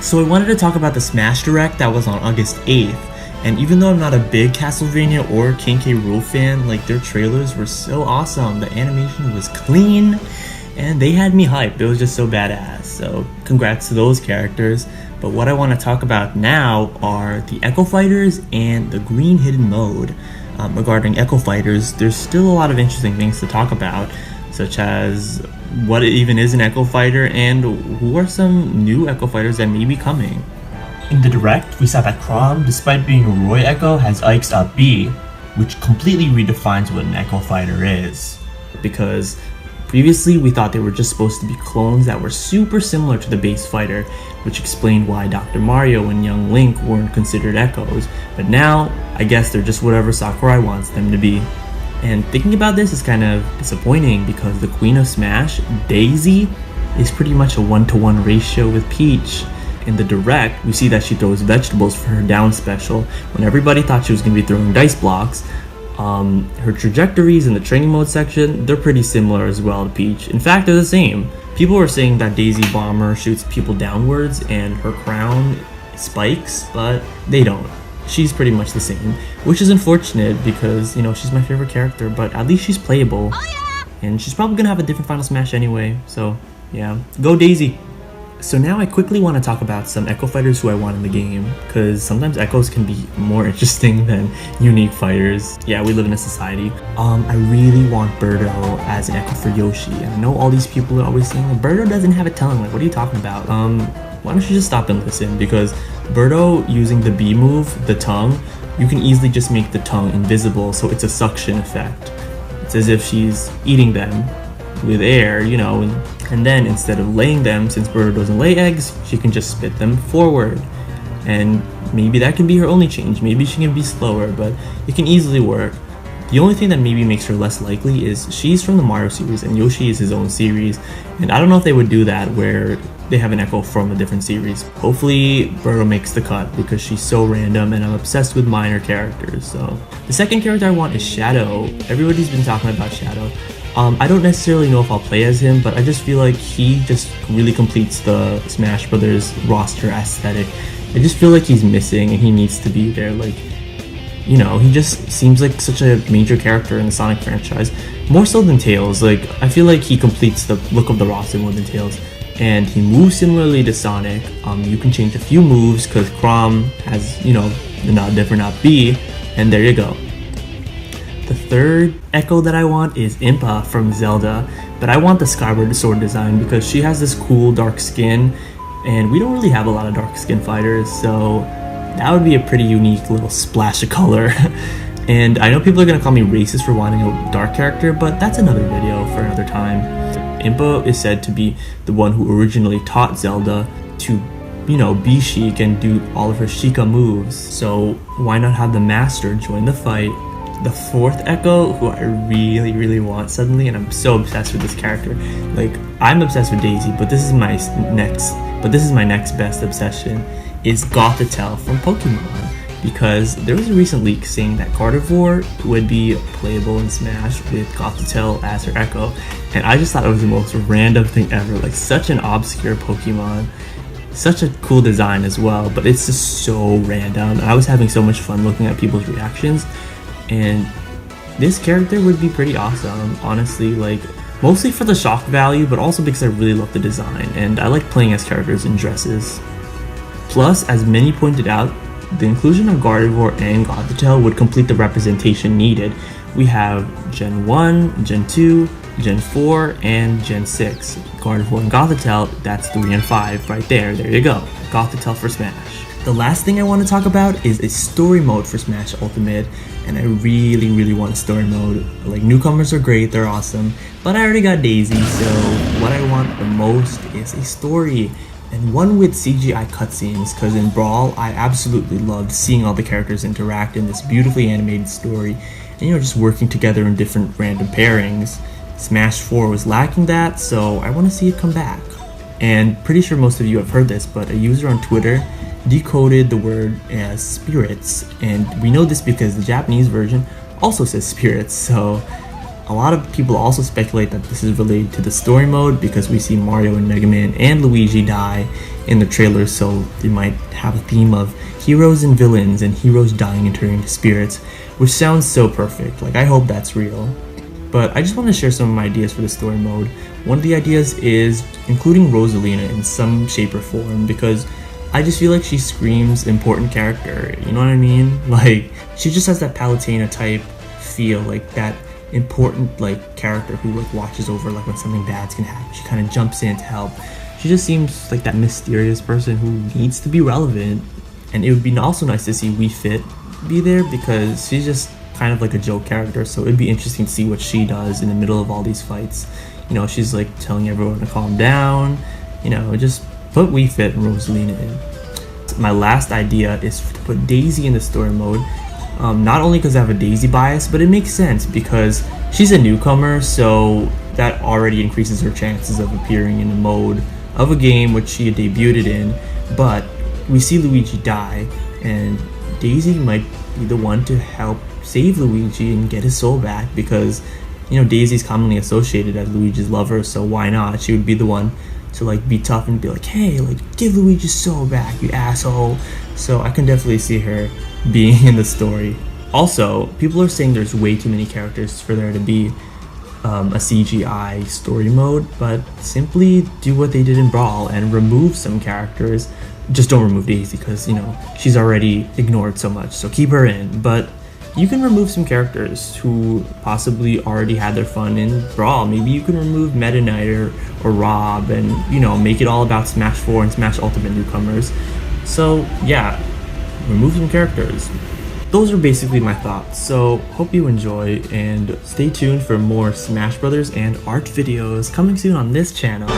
So I wanted to talk about the Smash Direct that was on August 8th, and even though I'm not a big Castlevania or King K. Rool fan, like their trailers were so awesome, the animation was clean, and they had me hyped. It was just so badass, so congrats to those characters. But what I want to talk about now are the Echo Fighters and the Green Hidden Mode. Regarding Echo Fighters, there's still a lot of interesting things to talk about, such as what even is an Echo Fighter and who are some new Echo Fighters that may be coming. In the Direct, we saw that Chrom, despite being a Roy Echo, has Ike's up B, which completely redefines what an Echo Fighter is. Because previously we thought they were just supposed to be clones that were super similar to the base fighter, which explained why Dr. Mario and young Link weren't considered Echoes, but now I guess they're just whatever Sakurai wants them to be. And thinking about this is kind of disappointing because the Queen of Smash, Daisy, is pretty much a 1-to-1 ratio with Peach. In the Direct, we see that she throws vegetables for her down special when everybody thought she was going to be throwing dice blocks. Her trajectories in the training mode section, they're pretty similar as well to Peach. In fact, they're the same. People were saying that Daisy Bomber shoots people downwards and her crown spikes, but they don't. She's pretty much the same, which is unfortunate because, you know, she's my favorite character, but at least she's playable. And she's probably gonna have a different Final Smash anyway, so yeah, go Daisy! So now I quickly want to talk about some Echo Fighters who I want in the game, because sometimes Echoes can be more interesting than unique fighters. Yeah, we live in a society. I really want Birdo as an Echo for Yoshi, and I know all these people are always saying, Birdo doesn't have a tongue, like what are you talking about? Why don't you just stop and listen, because Birdo using the B move, the tongue, you can easily just make the tongue invisible, so it's a suction effect. It's as if she's eating them with air, you know, and then instead of laying them, since Birdo doesn't lay eggs, she can just spit them forward. And maybe that can be her only change. Maybe she can be slower, but it can easily work. The only thing that maybe makes her less likely is she's from the Mario series and Yoshi is his own series, and I don't know if they would do that where they have an Echo from a different series. Hopefully Birdo makes the cut because she's so random and I'm obsessed with minor characters. So the second character I want is Shadow. Everybody's been talking about Shadow. I don't necessarily know if I'll play as him, but I just feel like he just really completes the Smash Brothers roster aesthetic. I just feel like he's missing and he needs to be there. Like, you know, he just seems like such a major character in the Sonic franchise, more so than Tails. Like, I feel like he completes the look of the roster more than Tails, and he moves similarly to Sonic. You can change a few moves because Chrom has, you know, the not different not B, and there you go. The third Echo that I want is Impa from Zelda, but I want the Skyward Sword design because she has this cool dark skin, and we don't really have a lot of dark skin fighters, so that would be a pretty unique little splash of color. And I know people are gonna call me racist for wanting a dark character, but that's another video for another time. Impa is said to be the one who originally taught Zelda to, you know, be Sheik and do all of her Sheikah moves, so why not have the Master join the fight? The fourth Echo, who I really want suddenly, and I'm so obsessed with this character. Like, I'm obsessed with Daisy, but this is my next best obsession, is Gothitelle from Pokemon. Because there was a recent leak saying that Gardevoir would be playable in Smash with Gothitelle as her Echo, and I just thought it was the most random thing ever. Like, such an obscure Pokemon, such a cool design as well, but it's just so random. And I was having so much fun looking at people's reactions. And this character would be pretty awesome, honestly, like mostly for the shock value, but also because I really love the design and I like playing as characters in dresses. Plus, as many pointed out, the inclusion of Gardevoir and Gothitelle would complete the representation needed. We have Gen 1, Gen 2, Gen 4, and Gen 6. Gardevoir and Gothitelle, that's 3 and 5 right there, there you go. Gothitelle for Smash. The last thing I want to talk about is a story mode for Smash Ultimate, and I really want a story mode. Like, newcomers are great, they're awesome, but I already got Daisy, so what I want the most is a story, and one with CGI cutscenes, because in Brawl, I absolutely loved seeing all the characters interact in this beautifully animated story, and you know, just working together in different random pairings. Smash 4 was lacking that, so I want to see it come back. And pretty sure most of you have heard this, but a user on Twitter decoded the word as spirits, and we know this because the Japanese version also says spirits, so A lot of people also speculate that this is related to the story mode because we see Mario and Mega Man and Luigi die in the trailer, so they might have a theme of heroes and villains and heroes dying and turning to spirits, which sounds so perfect. Like, I hope that's real. But I just want to share some of my ideas for the story mode. One of the ideas is including Rosalina in some shape or form, because I just feel like she screams important character, you know what I mean? Like, she just has that Palutena type feel, like that important like character who like watches over like when something bad's gonna happen. She kind of jumps in to help. She just seems like that mysterious person who needs to be relevant. And it would be also nice to see Wii Fit be there, because she's just kind of like a joke character, so it'd be interesting to see what she does in the middle of all these fights. You know, she's like telling everyone to calm down, you know, just put Wii Fit and Rosalina in. My last idea is to put Daisy in the story mode. Not only because I have a Daisy bias, but it makes sense because she's a newcomer, so that already increases her chances of appearing in a mode of a game which she debuted in. But we see Luigi die, and Daisy might be the one to help save Luigi and get his soul back, because, you know, Daisy's commonly associated as Luigi's lover, so why not? She would be the one to like be tough and be like, hey, like, give Luigi's soul back, you asshole. So I can definitely see her being in the story. Also, people are saying there's way too many characters for there to be a CGI story mode, but simply do what they did in Brawl and remove some characters. Just don't remove Daisy, because, you know, she's already ignored so much, so keep her in. But you can remove some characters who possibly already had their fun in Brawl. Maybe you can remove Meta Knight or Rob and, you know, make it all about Smash 4 and Smash Ultimate newcomers. So yeah, remove some characters. Those are basically my thoughts, so hope you enjoy, and stay tuned for more Smash Brothers and art videos coming soon on this channel.